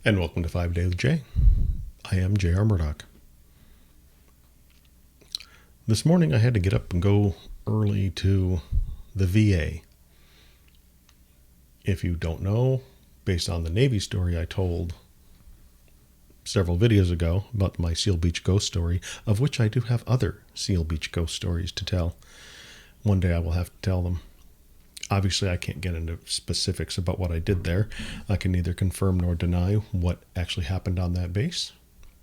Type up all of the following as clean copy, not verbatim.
And welcome to 5 Day with Jay. I am J.R. Murdoch. This morning I had to get up and go early to the VA. If you don't know, based on the Navy story I told several videos ago about my Seal Beach ghost story, of which I do have other Seal Beach ghost stories to tell. One day I will have to tell them. Obviously, I can't get into specifics about what I did there. I can neither confirm nor deny what actually happened on that base,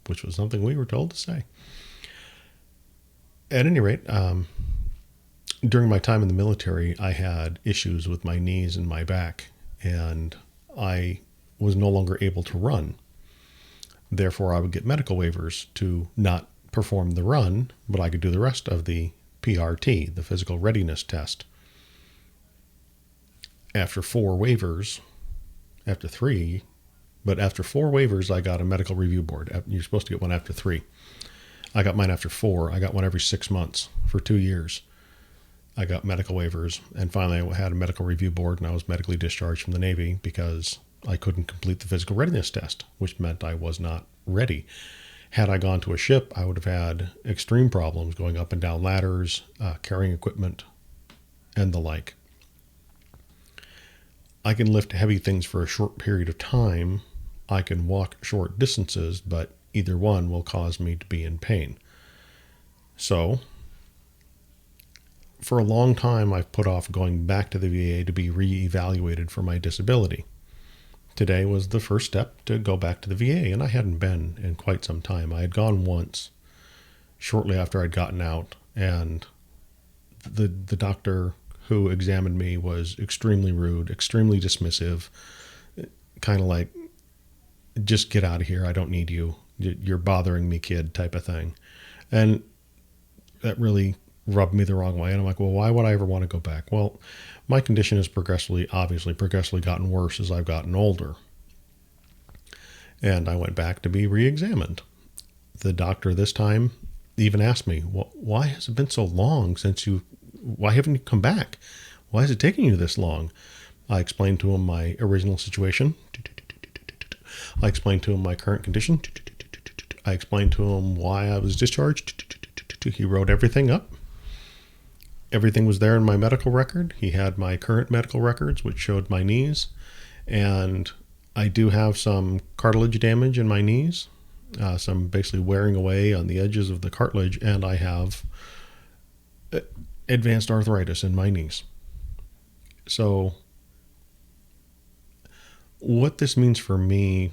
which was something we were told to say. At any rate, during my time in the military, I had issues with my knees and my back, and I was no longer able to run. Therefore, I would get medical waivers to not perform the run, but I could do the rest of the PRT, the physical readiness test. After 4 waivers, after 3, but after 4 waivers, I got a medical review board. You're supposed to get one after 3. I got mine after 4. I got one every 6 months for 2 years. I got medical waivers, and finally I had a medical review board, and I was medically discharged from the Navy because I couldn't complete the physical readiness test, which meant I was not ready. Had I gone to a ship, I would have had extreme problems going up and down ladders, carrying equipment, and the like. I can lift heavy things for a short period of time. I can walk short distances, but either one will cause me to be in pain. So, for a long time, I've put off going back to the VA to be re-evaluated for my disability. Today was the first step to go back to the VA, and I hadn't been in quite some time. I had gone once, shortly after I'd gotten out, and the doctor who examined me was extremely rude, extremely dismissive, kind of like, just get out of here, I don't need you, you're bothering me, kid, type of thing. And that really rubbed me the wrong way. And I'm like, well, why would I ever want to go back? Well, my condition has progressively gotten worse as I've gotten older. And I went back to be re-examined. The doctor this time even asked me, well, why has it been so long why haven't you come back? Why is it taking you this long? I explained to him my original situation. I explained to him my current condition. I explained to him why I was discharged. He wrote everything up. Everything was there in my medical record. He had my current medical records, which showed my knees. And I do have some cartilage damage in my knees, some basically wearing away on the edges of the cartilage, and I have advanced arthritis in my knees. So what this means for me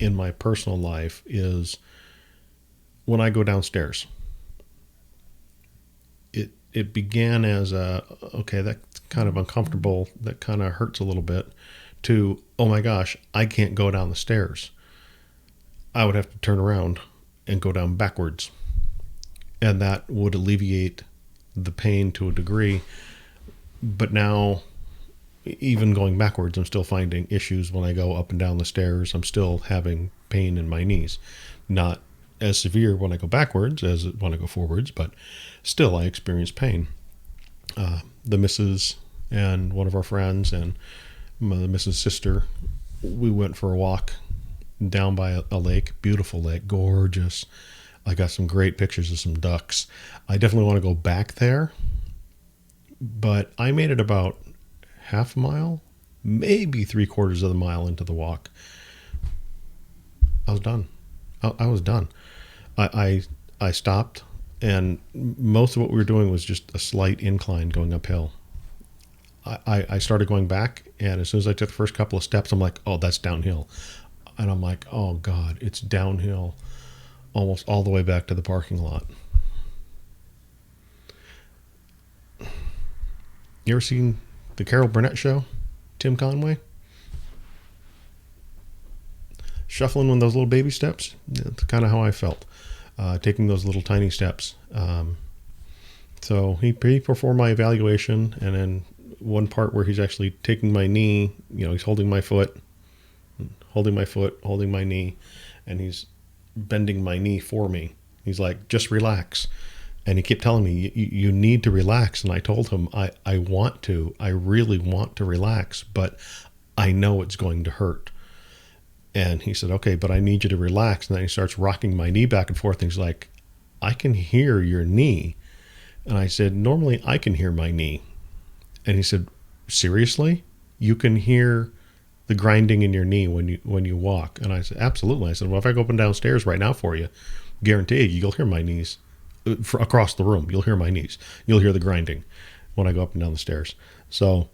in my personal life is when I go downstairs, it began as okay, that's kind of uncomfortable, that kind of hurts a little bit, to, oh my gosh, I can't go down the stairs. I would have to turn around and go down backwards. And that would alleviate the pain to a degree. But now, even going backwards, I'm still finding issues when I go up and down the stairs. I'm still having pain in my knees. Not as severe when I go backwards as when I go forwards, but still I experience pain. The missus and one of our friends and the missus' sister, we went for a walk down by a lake, beautiful lake, gorgeous. I got some great pictures of some ducks. I definitely want to go back there, but I made it about half a mile, maybe 3/4 of the mile into the walk. I was done. I was done. I stopped, and most of what we were doing was just a slight incline going uphill. I started going back, and as soon as I took the first couple of steps, I'm like, oh, that's downhill. And I'm like, oh God, it's downhill almost all the way back to the parking lot. You ever seen the Carol Burnett show? Tim Conway? Shuffling with those little baby steps? That's kind of how I felt. Taking those little tiny steps. So he performed my evaluation, and then one part where he's actually taking my knee, he's holding my foot, holding my knee, and he's bending my knee for me. He's like, just relax. And he kept telling me, you need to relax. And I told him, I really want to relax, but I know it's going to hurt. And he said, okay, but I need you to relax. And then he starts rocking my knee back and forth. And he's like, I can hear your knee. And I said, normally I can hear my knee. And he said, seriously? You can hear the grinding in your knee when you walk? And I said, absolutely. I said, well, if I go up and downstairs right now for you, guarantee you'll hear my knees across the room. You'll hear my knees. You'll hear the grinding when I go up and down the stairs. So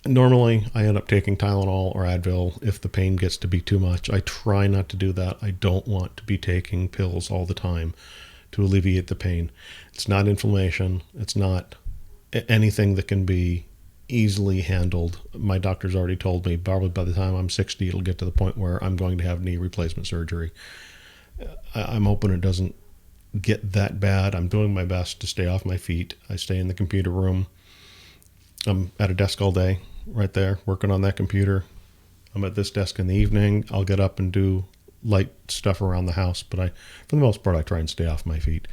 normally I end up taking Tylenol or Advil if the pain gets to be too much. I try not to do that. I don't want to be taking pills all the time to alleviate the pain. It's not inflammation. It's not anything that can be easily handled. My doctor's already told me probably by the time I'm 60, it'll get to the point where I'm going to have knee replacement surgery. I'm hoping it doesn't get that bad. I'm doing my best to stay off my feet. I stay in the computer room. I'm at a desk all day, right there, working on that computer. I'm at this desk in the evening. I'll get up and do light stuff around the house, but for the most part, I try and stay off my feet.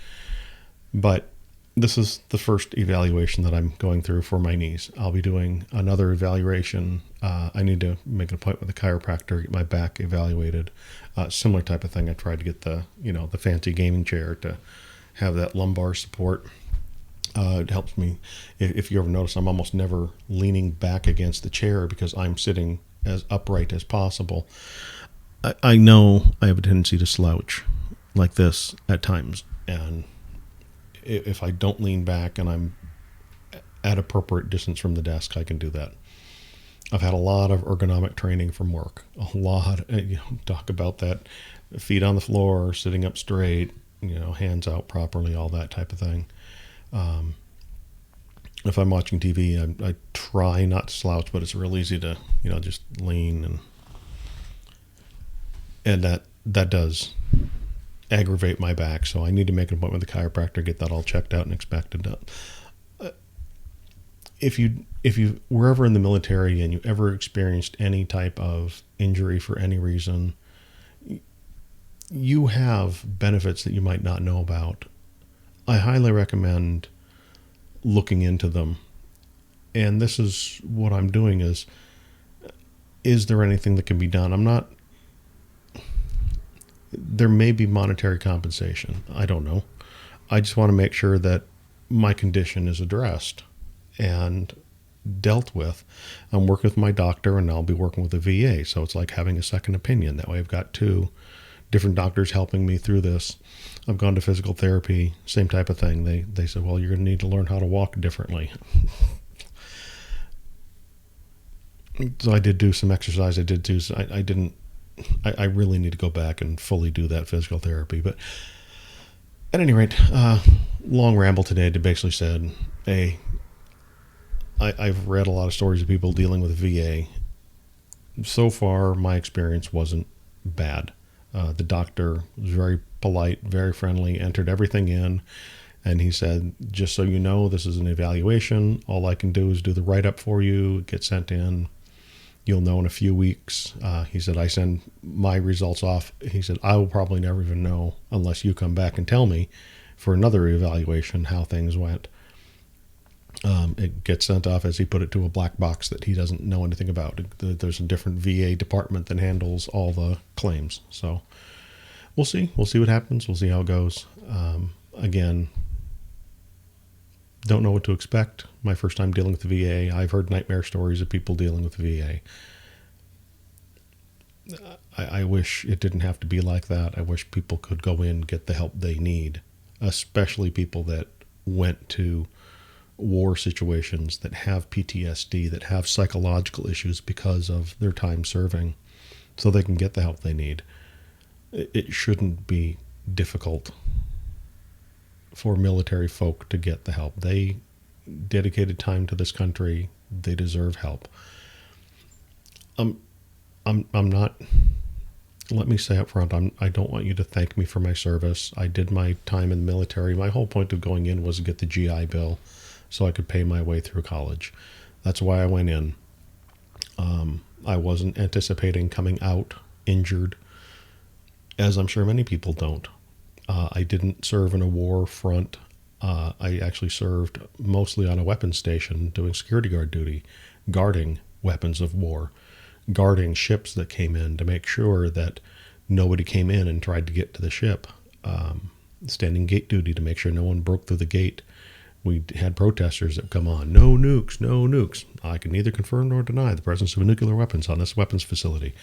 But this is the first evaluation that I'm going through for my knees. I'll be doing another evaluation. I need to make an appointment with a chiropractor, get my back evaluated. Similar type of thing. I tried to get the fancy gaming chair to have that lumbar support. It helps me. If you ever notice, I'm almost never leaning back against the chair because I'm sitting as upright as possible. I know I have a tendency to slouch like this at times, and if I don't lean back and I'm at appropriate distance from the desk, I can do that. I've had a lot of ergonomic training from work. A lot. Talk about that. Feet on the floor, sitting up straight, hands out properly, all that type of thing. If I'm watching TV, I try not to slouch, but it's real easy to, just lean, and that does aggravate my back. So I need to make an appointment with a chiropractor, get that all checked out and expected. If you were ever in the military and you ever experienced any type of injury for any reason, you have benefits that you might not know about. I highly recommend looking into them. And this is what I'm doing is there anything that can be done? There may be monetary compensation. I don't know. I just want to make sure that my condition is addressed and dealt with. I'm working with my doctor, and I'll be working with a VA. So it's like having a second opinion. That way I've got two different doctors helping me through this. I've gone to physical therapy, same type of thing. They said, well, you're going to need to learn how to walk differently. So I did do some exercise. I really need to go back and fully do that physical therapy. But at any rate, long ramble today to basically said, I've read a lot of stories of people dealing with VA. So far, my experience wasn't bad. The doctor was very polite, very friendly, entered everything in. And he said, just so you know, this is an evaluation. All I can do is do the write-up for you, get sent in. You'll know in a few weeks. He said, I send my results off. He said, I will probably never even know unless you come back and tell me for another evaluation how things went. It gets sent off, as he put it, to a black box that he doesn't know anything about. There's a different VA department that handles all the claims. So we'll see. We'll see what happens. We'll see how it goes. Again, don't know what to expect. My first time dealing with the VA. I've heard nightmare stories of people dealing with the VA. I wish it didn't have to be like that. I wish people could go in and get the help they need, especially people that went to war situations, that have PTSD, that have psychological issues because of their time serving, so they can get the help they need. It shouldn't be difficult for military folk to get the help. They dedicated time to this country. They deserve help. I'm not, let me say up front, I don't want you to thank me for my service. I did my time in the military. My whole point of going in was to get the GI Bill so I could pay my way through college. That's why I went in. I wasn't anticipating coming out injured, as I'm sure many people don't. I didn't serve in a war front. I actually served mostly on a weapons station doing security guard duty, guarding weapons of war, guarding ships that came in to make sure that nobody came in and tried to get to the ship. Standing gate duty to make sure no one broke through the gate. We had protesters that come on. No nukes, no nukes. I can neither confirm nor deny the presence of nuclear weapons on this weapons facility.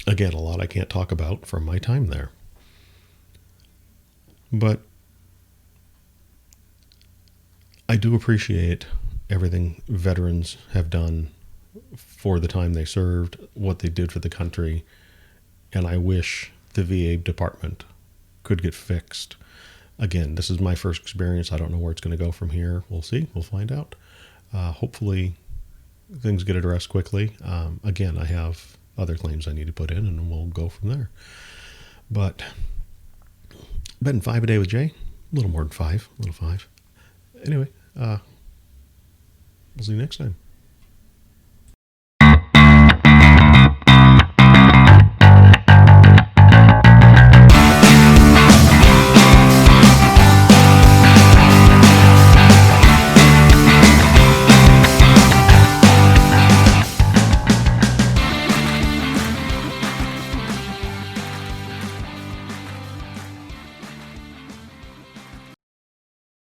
Again, a lot I can't talk about from my time there. But I do appreciate everything veterans have done for the time they served, what they did for the country, and I wish the VA department could get fixed. Again, this is my first experience. I don't know where it's going to go from here. We'll see. We'll find out. Hopefully things get addressed quickly. Again, I have other claims I need to put in, and we'll go from there. But betting 5 a day with Jay, a little more than 5, a little 5. Anyway, we'll see you next time.